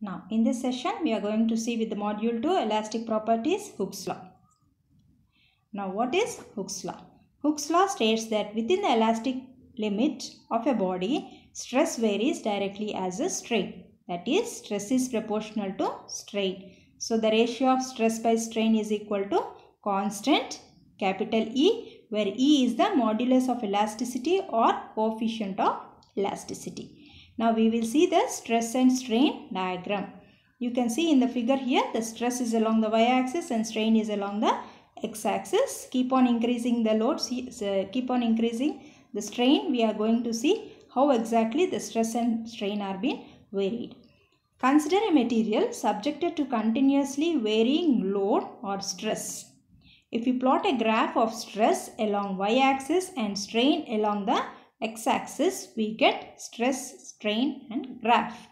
Now, in this session, we are going to see with the module 2 elastic properties, Hooke's law. Now, what is Hooke's law? Hooke's law states that within the elastic limit of a body, stress varies directly as a strain. That is, stress is proportional to strain. So, the ratio of stress by strain is equal to constant capital E, where E is the modulus of elasticity or coefficient of elasticity. Now we will see the stress and strain diagram. You can see in the figure here the stress is along the y-axis and strain is along the x-axis. Keep on increasing the loads, keep on increasing the strain. We are going to see how exactly the stress and strain are being varied. Consider a material subjected to continuously varying load or stress. If we plot a graph of stress along y-axis and strain along the x-axis, we get stress, strain and graph.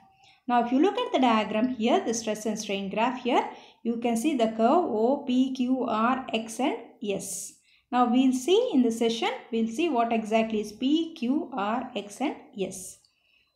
Now if you look at the diagram here, the stress and strain graph here, you can see the curve O, P, Q, R, X and S. Now we'll see in the session, we'll see what exactly is P, Q, R, X and S.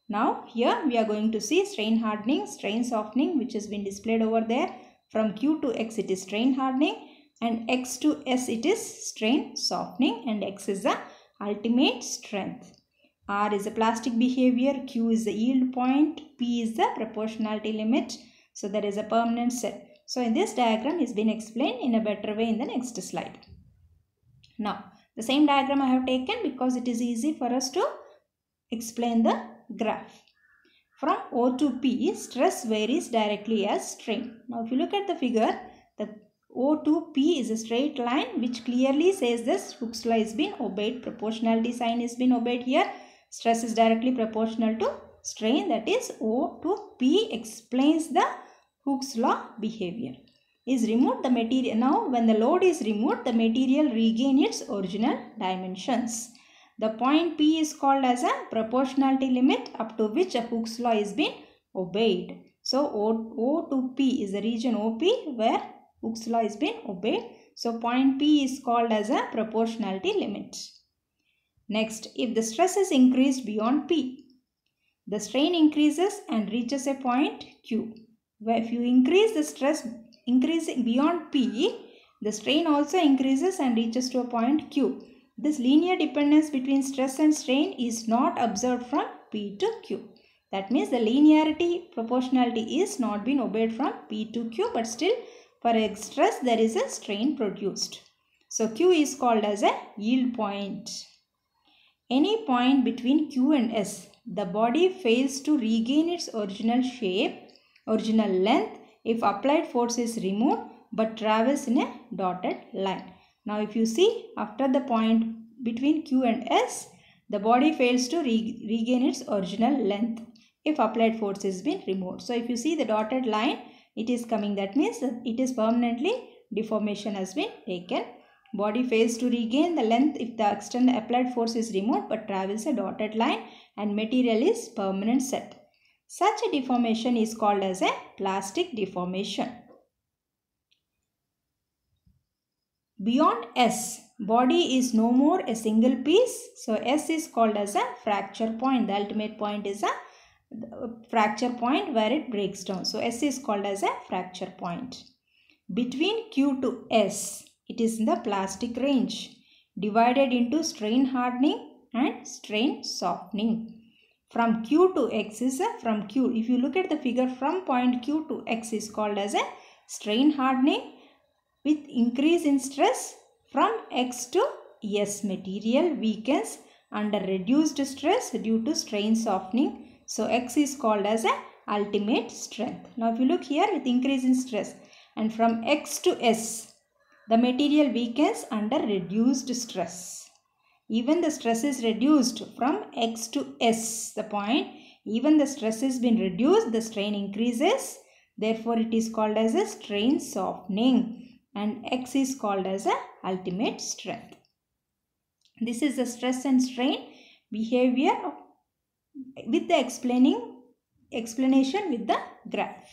Now here we are going to see strain hardening, strain softening, which has been displayed over there. From Q to X it is strain hardening and X to S it is strain softening, and X is the ultimate strength. R is a plastic behavior, Q is the yield point, P is the proportionality limit. So there is a permanent set. So in this diagram is been explained in a better way in the next slide. Now the same diagram I have taken because it is easy for us to explain the graph. From O to P, stress varies directly as strain. Now if you look at the figure, the O to P is a straight line which clearly says this Hooke's law is been obeyed. Proportionality sign is been obeyed here. Stress is directly proportional to strain, that is O to P explains the Hooke's law behavior. Is removed the material. Now when the load is removed, the material regain its original dimensions. The point P is called as a proportionality limit up to which a Hooke's law is been obeyed. So O to P is the region OP where Hooke's law is being obeyed. So point P is called as a proportionality limit. Next, if the stress is increased beyond P, the strain increases and reaches a point Q. Where if you increase the stress beyond P, the strain also increases and reaches to a point Q. This linear dependence between stress and strain is not observed from P to Q. That means the linearity proportionality is not being obeyed from P to Q, but still for a stress there is a strain produced. So Q is called as a yield point. Any point between Q and S, the body fails to regain its original shape, original length if applied force is removed but travels in a dotted line. Now if you see after the point between Q and S, the body fails to regain its original length if applied force is been removed. So if you see the dotted line, it is coming, that means it is permanently deformation has been taken. Body fails to regain the length if the external applied force is removed but travels a dotted line and material is permanent set. Such a deformation is called as a plastic deformation. Beyond S, body is no more a single piece. So S is called as a fracture point. The ultimate point is a fracture point where it breaks down. So S is called as a fracture point. Between Q to S, it is in the plastic range, divided into strain hardening and strain softening. From Q to X is from Q. If you look at the figure, from point Q to X is called as a strain hardening with increase in stress. From X to S, material weakens under reduced stress due to strain softening. So X is called as a ultimate strength. Now if you look here with increase in stress, and from X to S, the material weakens under reduced stress. Even the stress is reduced from X to S, the point, even the stress has been reduced, the strain increases. Therefore, it is called as a strain softening and X is called as a ultimate strength. This is the stress and strain behavior with the explanation with the graph.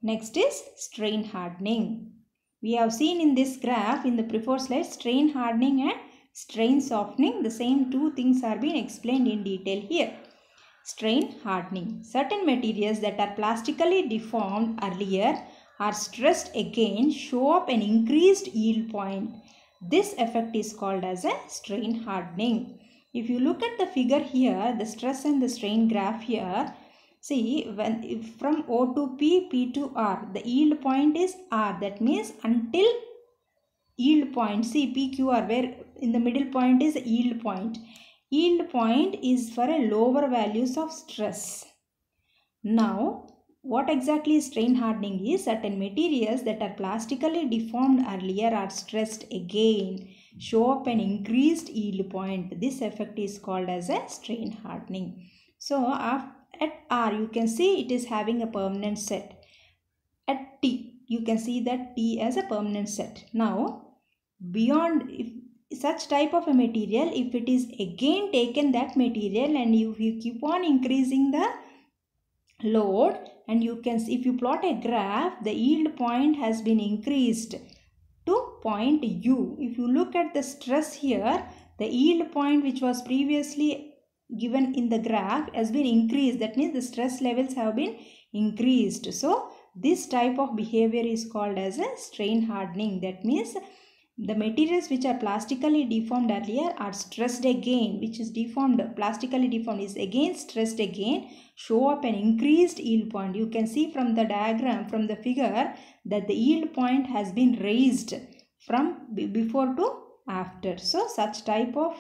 Next is strain hardening. We have seen in this graph in the before slide strain hardening and strain softening. The same two things are being explained in detail here. strain hardening. Certain materials that are plastically deformed earlier are stressed again, show up an increased yield point. This effect is called as a strain hardening. If you look at the figure here, the stress and the strain graph here, see, if from O to P, P to R, the yield point is R. That means until yield point, see PQR, where in the middle point is yield point. Yield point is for a lower values of stress. Now, what exactly is strain hardening is certain materials that are plastically deformed earlier are stressed again, show up an increased yield point. This effect is called as a strain hardening. So, at R, you can see it is having a permanent set. At T, you can see that T as a permanent set. Now, beyond such type of a material, if it is again taken that material and you keep on increasing the load, and you can see, if you plot a graph, the yield point has been increased to point U. If you look at the stress here, the yield point which was previously given in the graph has been increased. That means the stress levels have been increased. So this type of behavior is called as a strain hardening. That means the materials which are plastically deformed earlier are stressed again, which is deformed, plastically deformed is again stressed again, show up an increased yield point. You can see from the diagram, from the figure, that the yield point has been raised from before to after. So such type of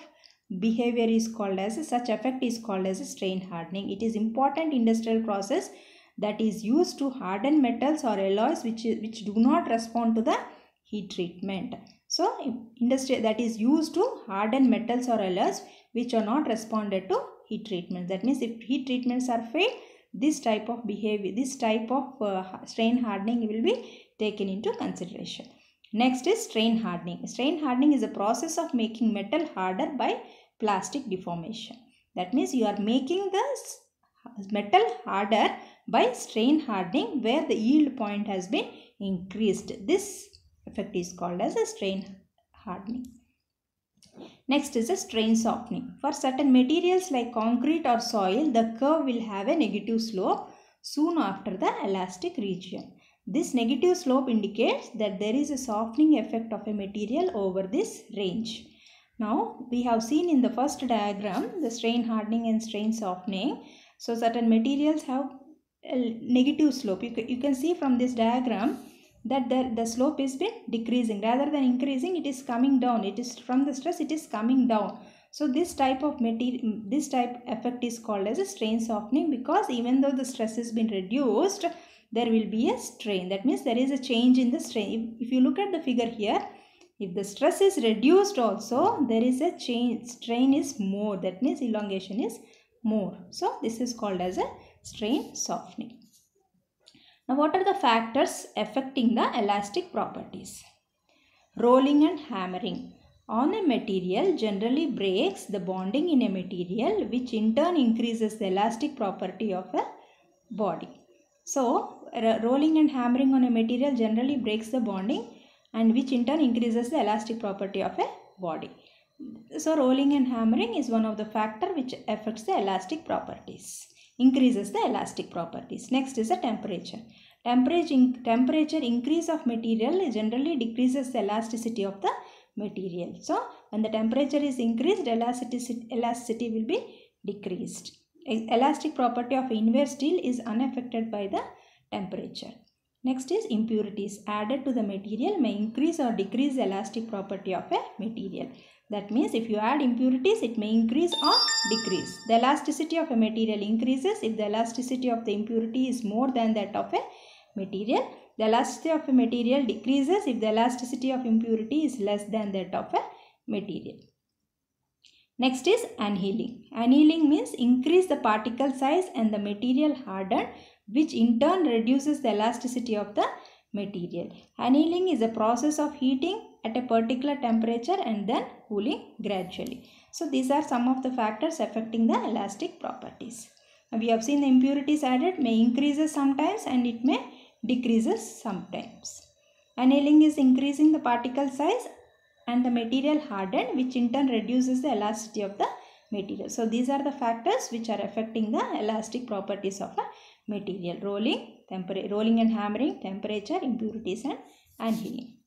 behavior is called as, such effect is called as strain hardening. It is important industrial process that is used to harden metals or alloys which do not respond to the heat treatment. So industry that is used to harden metals or alloys which are not responded to heat treatment. That means if heat treatments are failed, this type of behavior, this type of strain hardening will be taken into consideration. Next is strain hardening. Strain hardening is a process of making metal harder by plastic deformation. That means you are making the metal harder by strain hardening where the yield point has been increased. This effect is called as a strain hardening. Next is a strain softening. For certain materials like concrete or soil, the curve will have a negative slope soon after the elastic region. This negative slope indicates that there is a softening effect of a material over this range. Now, we have seen in the first diagram the strain hardening and strain softening. So, certain materials have a negative slope. You can see from this diagram that the slope is been decreasing rather than increasing. It is coming down. It is from the stress, it is coming down. So this type of material, this type effect is called as a strain softening, because even though the stress has been reduced, there will be a strain. That means there is a change in the strain. If you look at the figure here, if the stress is reduced also, there is a change. Strain is more. That means elongation is more. So this is called as a strain softening. Now, what are the factors affecting the elastic properties? Rolling and hammering on a material generally breaks the bonding in a material, which in turn increases the elastic property of a body. So, rolling and hammering on a material generally breaks the bonding, and which in turn increases the elastic property of a body. So, rolling and hammering is one of the factors which affects the elastic properties, increases the elastic properties. Next is the temperature. Temperature increase of material generally decreases the elasticity of the material. So, when the temperature is increased, elasticity will be decreased. Elastic property of inward steel is unaffected by the temperature. Next is impurities added to the material may increase or decrease the elastic property of a material. That means if you add impurities, it may increase or decrease. The elasticity of a material increases if the elasticity of the impurity is more than that of a material. The elasticity of a material decreases if the elasticity of impurity is less than that of a material. Next is annealing. Annealing means increase the particle size and the material hardened, which in turn reduces the elasticity of the material. Annealing is a process of heating at a particular temperature and then cooling gradually. So these are some of the factors affecting the elastic properties. Now we have seen the impurities added may increases sometimes and it may decreases sometimes. Annealing is increasing the particle size and the material hardened, which in turn reduces the elasticity of the material. So these are the factors which are affecting the elastic properties of a material: rolling and hammering, temperature, impurities and healing.